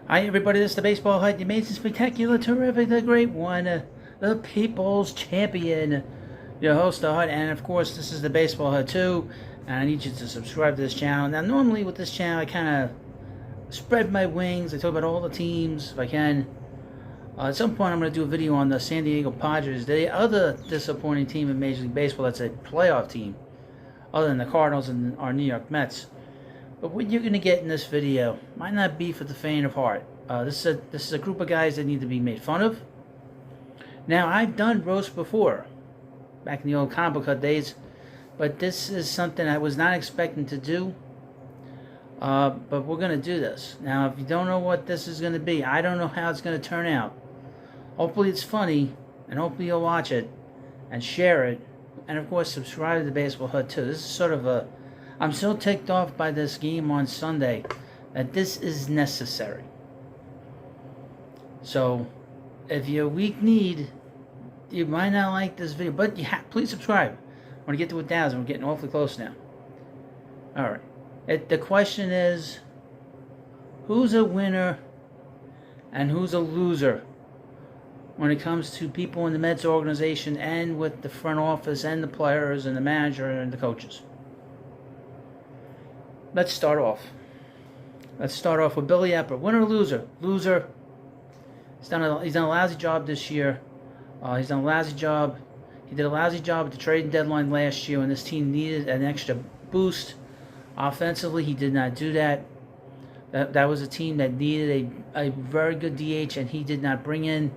Hi everybody, this is the Baseball Hut, the amazing, spectacular, terrific, the great one, the people's champion, your host, the Hut, and of course this is the Baseball Hut too, and I need you to subscribe to this channel. Now normally with this channel I kind of spread my wings, I talk about all the teams if I can. At some point I'm going to do a video on the San Diego Padres, the other disappointing team in Major League Baseball that's a playoff team, other than the Cardinals and our New York Mets. But what you're going to get in this video might not be for the faint of heart. This is a group of guys that need to be made fun of. Now, I've done roast before, back in the old comic book cut days, but this is something I was not expecting to do. But we're going to do this. Now, if you don't know what this is going to be, I don't know how it's going to turn out. Hopefully it's funny, and hopefully you'll watch it, and share it, and of course subscribe to the Baseball Hut too. This is sort of a... I'm so ticked off by this game on Sunday that this is necessary. So, if you're weak-kneed, you might not like this video, but please subscribe. I want to get to 1,000. We're getting awfully close now. Alright. The question is, who's a winner and who's a loser when it comes to people in the Mets organization and with the front office and the players and the manager and the coaches? Let's start off. Let's start off with Billy Epper. Winner or loser? Loser. He's done a lousy job this year. He's done a lousy job. He did a lousy job at the trading deadline last year when this team needed an extra boost. Offensively, he did not do that. That was a team that needed a very good DH, and he did not bring in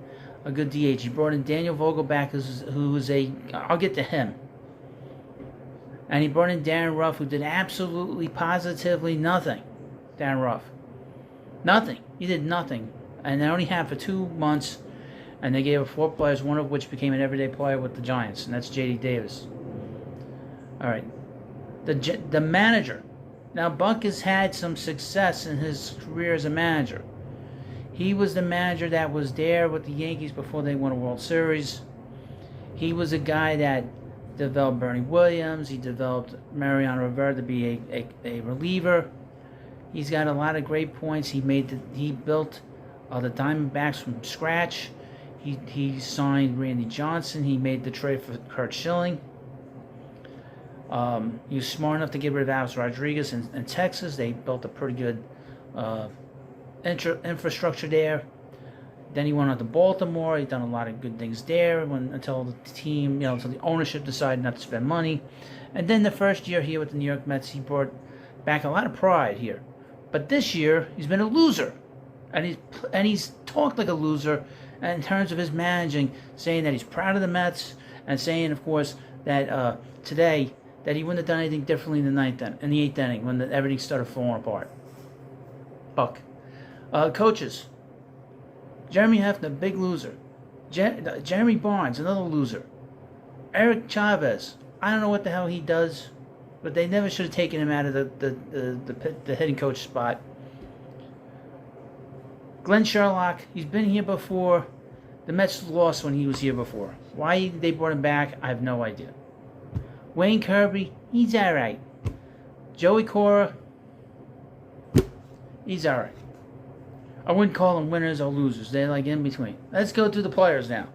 a good DH. He brought in Daniel Vogelback, who is a... I'll get to him. And he brought in Darren Ruff, who did absolutely, positively nothing. Darren Ruff. Nothing. He did nothing. And they only had for 2 months. And they gave him 4 players, one of which became an everyday player with the Giants. And that's J.D. Davis. Alright. The manager. Now, Buck has had some success in his career as a manager. He was the manager that was there with the Yankees before they won a World Series. He was a guy that developed Bernie Williams. He developed Mariano Rivera to be a reliever. He's got a lot of great points. He built the Diamondbacks from scratch. He signed Randy Johnson. He made the trade for Kurt Schilling. He was smart enough to get rid of Alex Rodriguez in Texas. They built a pretty good infrastructure there. Then he went on to Baltimore. He's done a lot of good things there until the team, until the ownership decided not to spend money. And then the first year here with the New York Mets, he brought back a lot of pride here. But this year, he's been a loser. And he's talked like a loser in terms of his managing, saying that he's proud of the Mets, and saying, of course, that today, that he wouldn't have done anything differently in the 8th inning when everything started falling apart. Buck. Coaches. Jeremy Hefner, big loser. Jeremy Barnes, another loser. Eric Chavez, I don't know what the hell he does, but they never should have taken him out of the hitting coach spot. Glenn Sherlock, he's been here before. The Mets lost when he was here before. Why they brought him back, I have no idea. Wayne Kirby, he's alright. Joey Cora, he's alright. I wouldn't call them winners or losers. They're like in between. Let's go to the players now.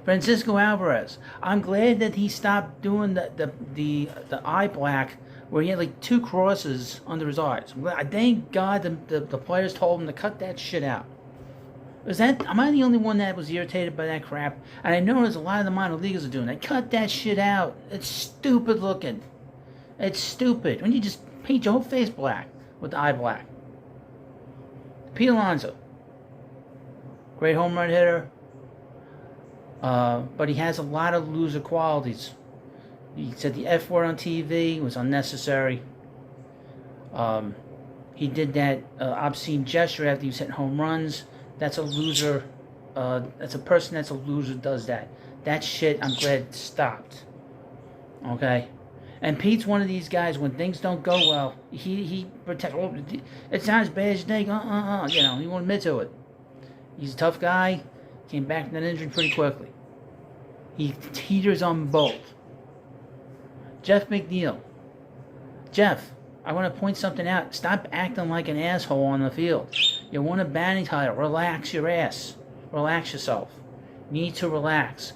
Francisco Alvarez. I'm glad that he stopped doing the eye black where he had like 2 crosses under his eyes. Thank God the players told him to cut that shit out. Am I the only one that was irritated by that crap? And I know there's a lot of the minor leaguers are doing that. Cut that shit out. It's stupid looking. It's stupid. When you just paint your whole face black with the eye black. Pete Alonso, great home run hitter, but he has a lot of loser qualities. He said the F word on TV was unnecessary. He did that obscene gesture after he was hitting home runs. That's a loser. That's a person that's a loser does that. That shit, I'm glad stopped. Okay? And Pete's one of these guys, when things don't go well, he protects. Oh, it's not as bad as you think. He won't admit to it. He's a tough guy. Came back from that injury pretty quickly. He teeters on both. Jeff McNeil. Jeff, I want to point something out. Stop acting like an asshole on the field. You won a batting title. Relax your ass. Relax yourself. You need to relax.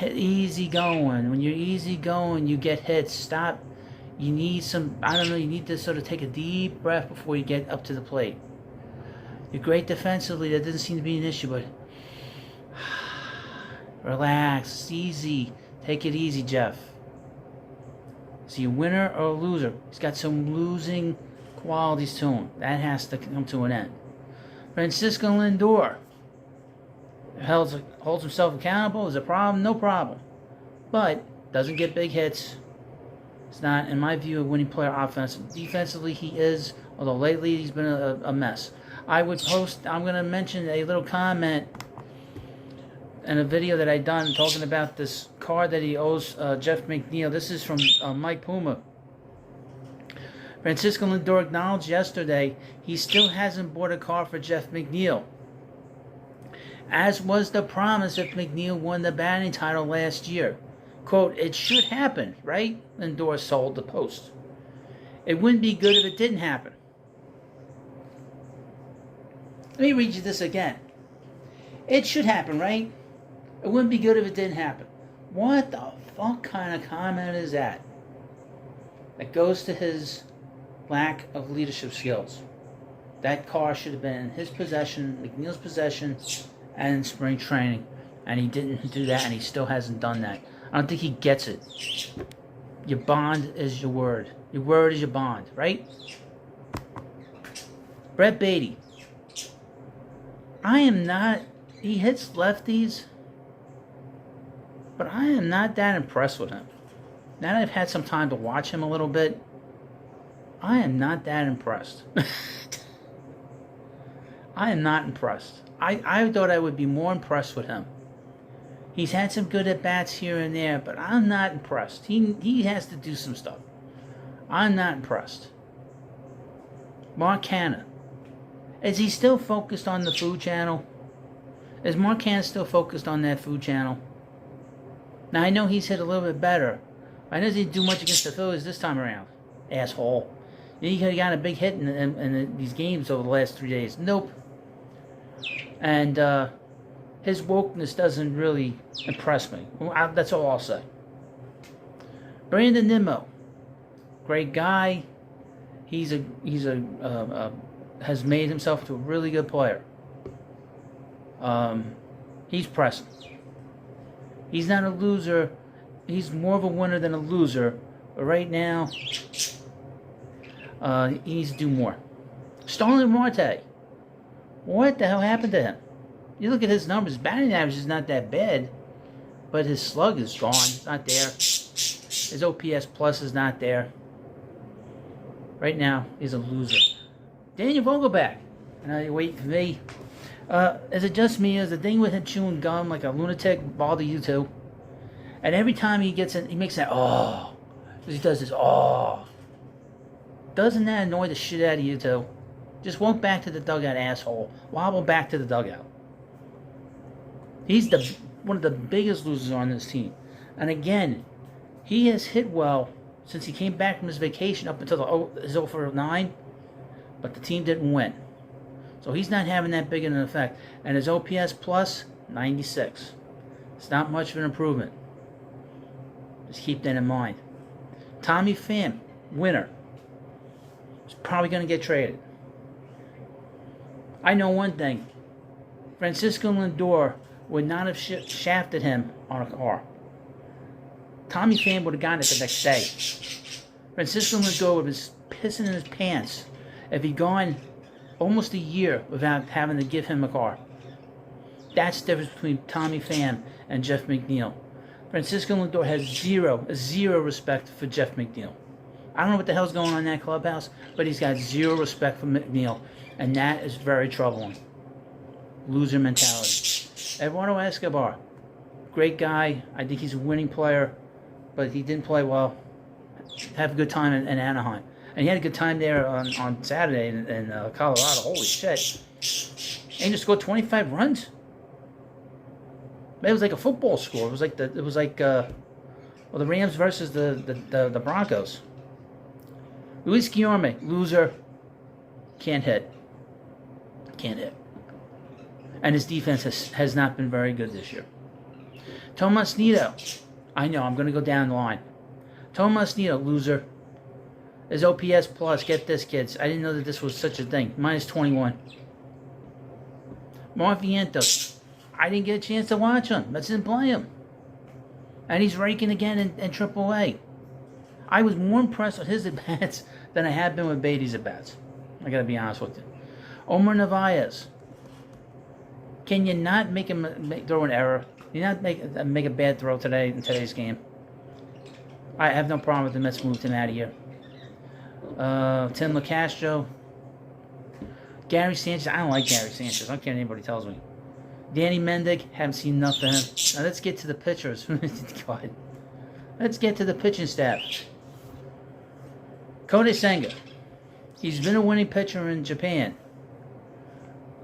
Easy going. When you're easy going, you get hits. Stop. You need some, I don't know, you need to sort of take a deep breath before you get up to the plate. You're great defensively. That doesn't seem to be an issue, but relax. It's easy. Take it easy, Jeff. Is he a winner or a loser? He's got some losing qualities to him. That has to come to an end. Francisco Lindor holds himself accountable. Is a problem? No problem. But doesn't get big hits. It's not, in my view, a winning player offensively. Defensively, he is, although lately he's been a mess. I'm going to mention a little comment in a video that I done talking about this card that he owes Jeff McNeil. This is from Mike Puma. Francisco Lindor acknowledged yesterday he still hasn't bought a car for Jeff McNeil, as was the promise if McNeil won the batting title last year. Quote, it should happen, right? Lindor sold the Post. It wouldn't be good if it didn't happen. Let me read you this again. It should happen, right? It wouldn't be good if it didn't happen. What the fuck kind of comment is that? That goes to his lack of leadership skills. That car should have been in his possession, McNeil's possession, and in spring training. And he didn't do that, and he still hasn't done that. I don't think he gets it. Your bond is your word. Your word is your bond, right? Brett Beatty. I am not... He hits lefties, but I am not that impressed with him. Now that I've had some time to watch him a little bit, I am not that impressed. I am not impressed. I thought I would be more impressed with him. He's had some good at-bats here and there, but I'm not impressed. He has to do some stuff. I'm not impressed. Mark Hanna. Is he still focused on the food channel? Is Mark Hanna still focused on that food channel? Now, I know he's hit a little bit better. I know he didn't do much against the Phillies this time around. Asshole. He could have gotten a big hit in these games over the last 3 days. Nope. And his wokeness doesn't really impress me. That's all I'll say. Brandon Nimmo. Great guy. Has made himself into a really good player. He's pressing. He's not a loser. He's more of a winner than a loser. But right now, he needs to do more. Starling Marte. What the hell happened to him? You look at his numbers. Batting average is not that bad, but his slug is gone. It's not there. His OPS plus is not there. Right now, he's a loser. Daniel Vogelback. I know you're waiting for me. Is it just me? Is the thing with him chewing gum like a lunatic bother you too? And every time he gets in, he makes that oh. He does this oh. Doesn't that annoy the shit out of you too? Just walk back to the dugout, asshole. Wobble back to the dugout. He's one of the biggest losers on this team. And again, he has hit well since he came back from his vacation up until his 0 for 9. But the team didn't win. So he's not having that big of an effect. And his OPS plus, 96. It's not much of an improvement. Just keep that in mind. Tommy Pham, winner. He's probably going to get traded. I know one thing. Francisco Lindor would not have shafted him on a car. Tommy Pham would have gotten it the next day. Francisco Lindor would have been pissing in his pants if he'd gone almost a year without having to give him a car. That's the difference between Tommy Pham and Jeff McNeil. Francisco Lindor has zero respect for Jeff McNeil. I don't know what the hell's going on in that clubhouse, but he's got zero respect for McNeil, and that is very troubling. Loser mentality. Eduardo Escobar, great guy. I think he's a winning player, but he didn't play well. Have a good time in Anaheim. And he had a good time there on Saturday in Colorado. Holy shit. Angels scored 25 runs. It was like a football score. It was like the Rams versus the Broncos. Luis Guillorme, loser. Can't hit. Can't hit. And his defense has not been very good this year. Tomas Nido. I know, I'm going to go down the line. Tomas Nido, loser. His OPS plus, get this, kids. I didn't know that this was such a thing. Minus 21. Mark Vientos. I didn't get a chance to watch him. Let's didn't play him. And he's raking again in AAA. I was more impressed with his at-bats than I have been with Beatty's at-bats. I got to be honest with you. Omar Narvaez. Can you not make him throw an error? Can you not make a bad throw today in today's game? I have no problem with the Mets moved him out of here. Tim LaCastro. Gary Sanchez. I don't like Gary Sanchez. I don't care what anybody tells me. Danny Mendick. Haven't seen enough of him. Now let's get to the pitchers. God. Let's get to the pitching staff. Kodai Senga. He's been a winning pitcher in Japan.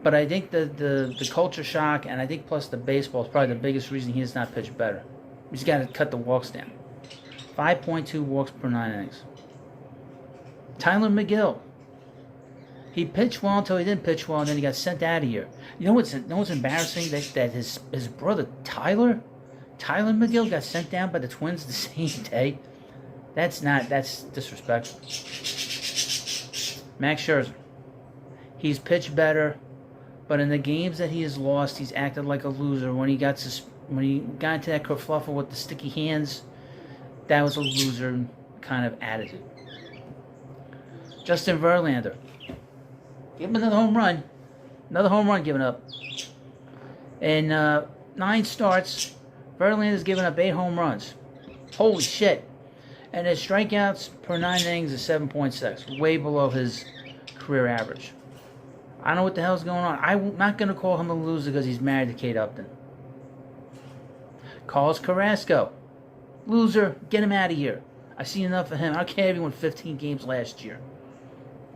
But I think the culture shock, and I think plus the baseball is probably the biggest reason he has not pitched better. He's got to cut the walks down. 5.2 walks per 9 innings. Tyler McGill. He pitched well until he didn't pitch well, and then he got sent out of here. You know what's embarrassing? That his brother Tyler McGill got sent down by the Twins the same day. That's disrespectful. Max Scherzer. He's pitched better, but in the games that he has lost, he's acted like a loser. When he got into that kerfluffle with the sticky hands, that was a loser kind of attitude. Justin Verlander. Give him another home run. Another home run given up. In 9 starts, Verlander's given up 8 home runs. Holy shit. And his strikeouts per 9 innings is 7.6. Way below his career average. I don't know what the hell's going on. I'm not going to call him a loser because he's married to Kate Upton. Carlos Carrasco. Loser. Get him out of here. I've seen enough of him. I don't care if he won 15 games last year.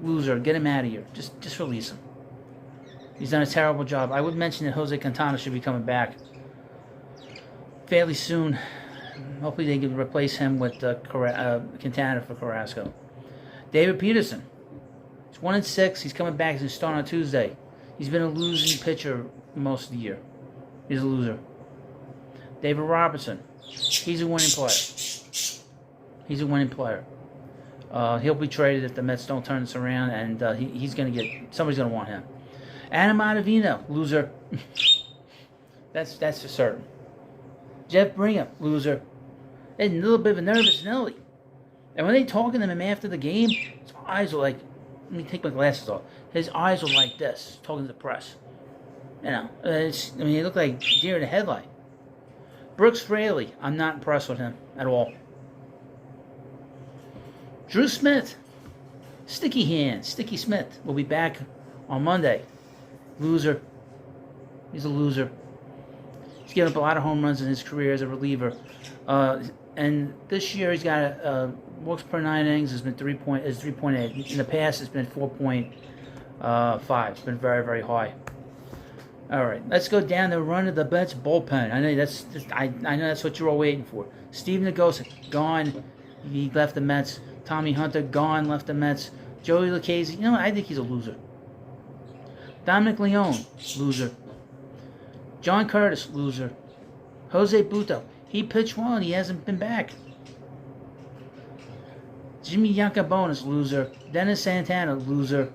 Loser. Get him out of here. Just release him. He's done a terrible job. I would mention that Jose Quintana should be coming back fairly soon. Hopefully they can replace him with Quintana for Carrasco. David Peterson. He's 1-6. He's coming back. He's going to start on Tuesday. He's been a losing pitcher most of the year. He's a loser. David Robertson. He's a winning player. He's a winning player. He'll be traded if the Mets don't turn this around, and he's going to get somebody's going to want him. Adam Ottavino, loser. That's for certain. Jeff Brigham, loser. Had a little bit of a nervous Nelly. And when they talking to him after the game, his eyes were like, let me take my glasses off. His eyes were like this, talking to the press. You know, he looked like deer in the headlight. Brooks Fraley, I'm not impressed with him at all. Drew Smith, Sticky Smith, will be back on Monday. Loser. He's a loser. He's given up a lot of home runs in his career as a reliever. And this year he's got walks per 9 innings has been 3.8. In the past it's been 4.5. It's been very, very high. All right, let's go down the run of the Mets bullpen. I know that's what you're all waiting for. Steve Nagosic, gone. He left the Mets. Tommy Hunter, gone, left the Mets. Joey Lucchesi, you know, I think he's a loser. Dominic Leone, loser. John Curtis, loser. Jose Butto, he pitched well and he hasn't been back. Jimmy Yankabonis, loser. Dennis Santana, loser.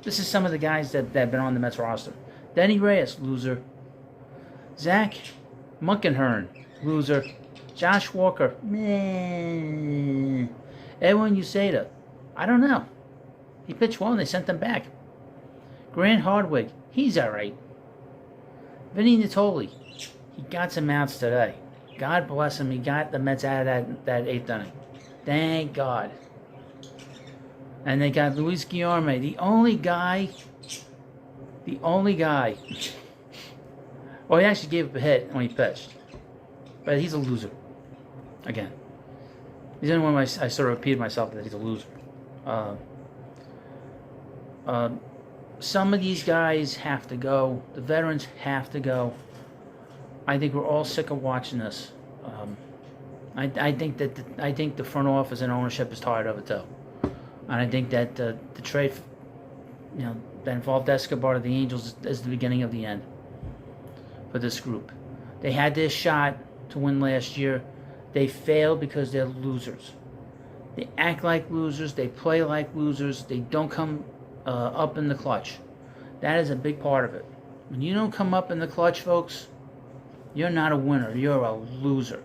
This is some of the guys that have been on the Mets roster. Denny Reyes, loser. Zach Munkenhern, loser. Josh Walker, meh. Edwin Uceda, I don't know. He pitched well and they sent him back. Grant Hardwick, he's alright. Vinny Natoli, he got some outs today. God bless him, he got the Mets out of that 8th inning. Thank God. And they got Luis Guillorme, the only guy. Well, he actually gave up a hit when he pitched. But he's a loser. Again. He's the only one I sort of repeated myself that he's a loser. Some of these guys have to go. The veterans have to go. I think we're all sick of watching this. I think the front office and ownership is tired of it too. And I think that the trade, that involved Escobar to the Angels is the beginning of the end for this group. They had their shot to win last year. They failed because they're losers. They act like losers. They play like losers. They don't come up in the clutch. That is a big part of it. When you don't come up in the clutch, folks, you're not a winner. You're a loser.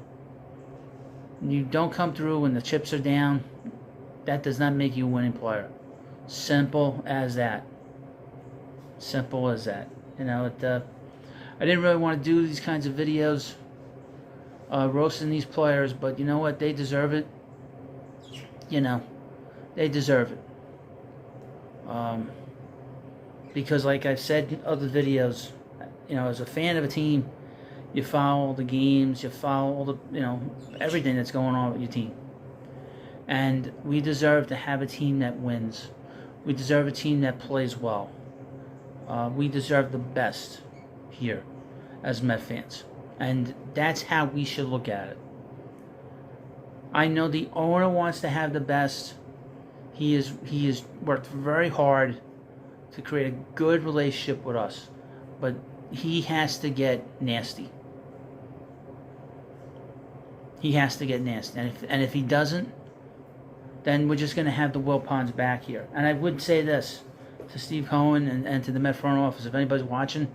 When you don't come through when the chips are down, that does not make you a winning player. Simple as that. Simple as that. I didn't really want to do these kinds of videos roasting these players, but you know what? They deserve it. They deserve it. Because like I've said in other videos, as a fan of a team, you follow all the games, you follow all the, everything that's going on with your team. And we deserve to have a team that wins. We deserve a team that plays well. We deserve the best here as Met fans. And that's how we should look at it. I know the owner wants to have the best. He has worked very hard to create a good relationship with us. But he has to get nasty. He has to get nasty. And if he doesn't, then we're just going to have the Wilpons back here. And I would say this to Steve Cohen and to the Met front office, if anybody's watching,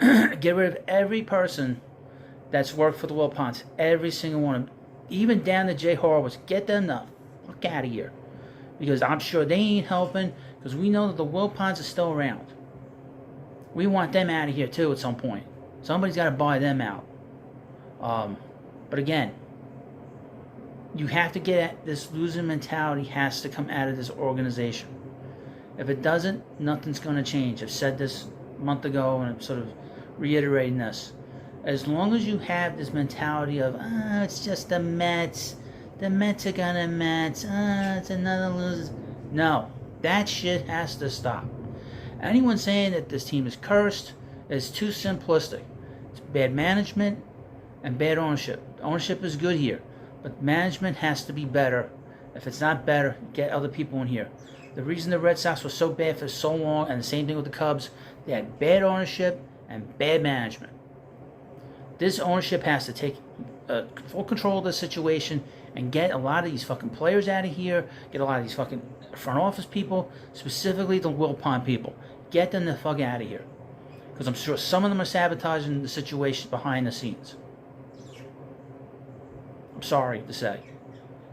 get rid of every person that's worked for the Wilpons. Every single one of them. Even down to Jay Horowitz. Get them the fuck out of here. Because I'm sure they ain't helping, because we know that the Wilpons are still around. We want them out of here too at some point. Somebody's got to buy them out. But again, you have to get at this losing mentality has to come out of this organization. If it doesn't, nothing's going to change. I've said this a month ago, and I'm sort of reiterating this. As long as you have this mentality of, it's just the Mets. The Mets are going to Mets. It's another loser. No, that shit has to stop. Anyone saying that this team is cursed is too simplistic. It's bad management and bad ownership. Ownership is good here, but management has to be better. If it's not better, get other people in here. The reason the Red Sox were so bad for so long, and the same thing with the Cubs, they had bad ownership and bad management. This ownership has to take full control of the situation and get a lot of these fucking players out of here, get a lot of these fucking front office people, specifically the Wilpon people. Get them the fuck out of here. Because I'm sure some of them are sabotaging the situation behind the scenes. I'm sorry to say.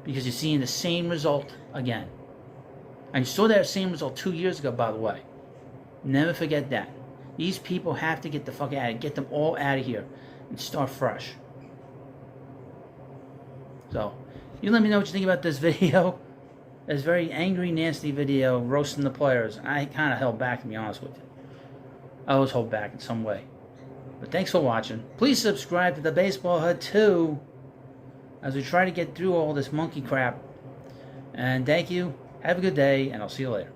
Because you're seeing the same result again. And you saw that same result 2 years ago, by the way. Never forget that. These people have to get the fuck out of here. Get them all out of here. And start fresh. So, you let me know what you think about this video. It's a very angry, nasty video roasting the players. I kind of held back, to be honest with you. I always hold back in some way. But thanks for watching. Please subscribe to the Baseball Hut too, as we try to get through all this monkey crap. And thank you. Have a good day, and I'll see you later.